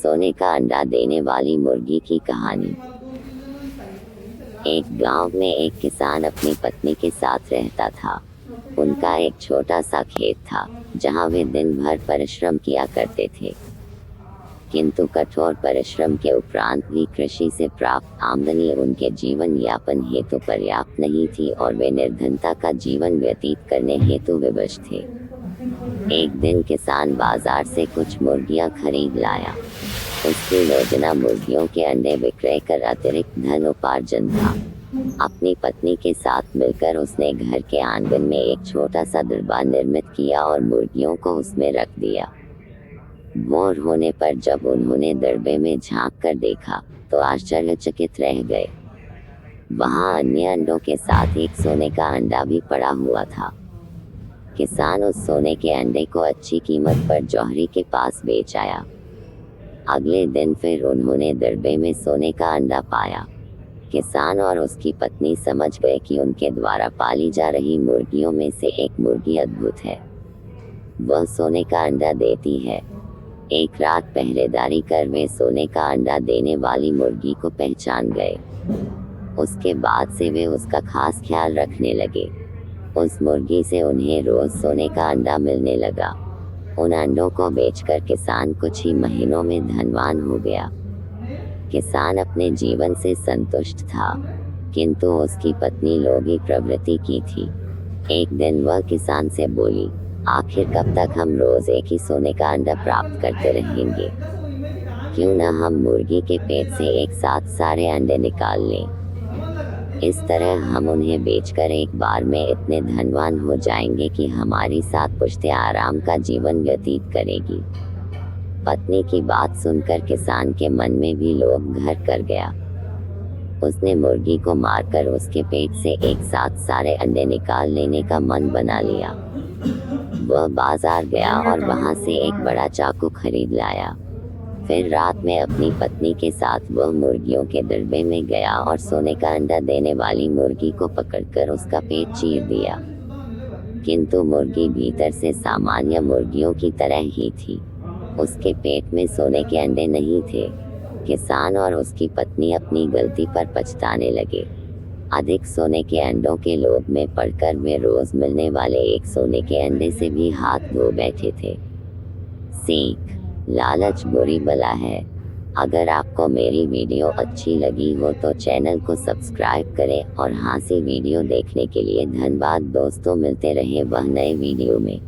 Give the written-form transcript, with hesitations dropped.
सोने का अंडा देने वाली मुर्गी की कहानी। एक गांव में एक किसान अपनी पत्नी के साथ रहता था। उनका एक छोटा सा खेत था जहां वे दिन भर परिश्रम किया करते थे। किंतु कठोर परिश्रम के उपरांत भी कृषि से प्राप्त आमदनी उनके जीवन यापन हेतु पर्याप्त नहीं थी और वे निर्धनता का जीवन व्यतीत करने हेतु विवश थे। एक दिन किसान बाजार से कुछ मुर्गियां खरीद लाया। उसकी योजना मुर्गियों के अंडे विक्रय कर अतिरिक्त धन उपार्जन था। अपनी पत्नी के साथ मिलकर उसने घर के आंगन में एक छोटा सा दरबा निर्मित किया और मुर्गियों को उसमें रख दिया। भोर होने पर जब उन्होंने दरबे में झांक कर देखा तो आश्चर्यचकित रह गए। वहां अन्य अंडों के साथ एक सोने का अंडा भी पड़ा हुआ था। किसान उस सोने के अंडे को अच्छी कीमत पर जौहरी के पास बेच आया। अगले दिन फिर उन्होंने दरबे में सोने का अंडा पाया। किसान और उसकी पत्नी समझ गए कि उनके द्वारा पाली जा रही मुर्गियों में से एक मुर्गी अद्भुत है। वह सोने का अंडा देती है। एक रात पहरेदारी कर वे सोने का अंडा देने वाली मुर्गी को पहचान गए। उसके बाद से वे उसका खास ख्याल रखने लगे। उस मुर्गी से उन्हें रोज सोने का अंडा मिलने लगा। उन अंडों को बेचकर किसान कुछ ही महीनों में धनवान हो गया। किसान अपने जीवन से संतुष्ट था, किंतु उसकी पत्नी लोभी प्रवृत्ति की थी। एक दिन वह किसान से बोली, आखिर कब तक हम रोज एक ही सोने का अंडा प्राप्त करते रहेंगे? क्यों न हम मुर्गी के पेट से एक साथ सारे अंडे निकाल लें। इस तरह हम उन्हें बेचकर एक बार में इतने धनवान हो जाएंगे कि हमारी 7 पुश्तें आराम का जीवन व्यतीत करेगी। पत्नी की बात सुनकर किसान के मन में भी लोभ घर कर गया। उसने मुर्गी को मारकर उसके पेट से एक साथ सारे अंडे निकाल लेने का मन बना लिया। वह बाजार गया और वहां से एक बड़ा चाकू खरीद लाया। फिर रात में अपनी पत्नी के साथ वह मुर्गियों के दरबे में गया और सोने का अंडा देने वाली मुर्गी को पकड़कर उसका पेट चीर दिया। किंतु मुर्गी भीतर से सामान्य मुर्गियों की तरह ही थी। उसके पेट में सोने के अंडे नहीं थे। किसान और उसकी पत्नी अपनी गलती पर पछताने लगे। अधिक सोने के अंडों के लोभ में पड़कर वे रोज मिलने वाले एक सोने के अंडे से भी हाथ धो बैठे थे। सीख: लालच बुरी बला है। अगर आपको मेरी वीडियो अच्छी लगी हो तो चैनल को सब्सक्राइब करें और हांसी वीडियो देखने के लिए धन्यवाद दोस्तों। मिलते रहे वह नए वीडियो में।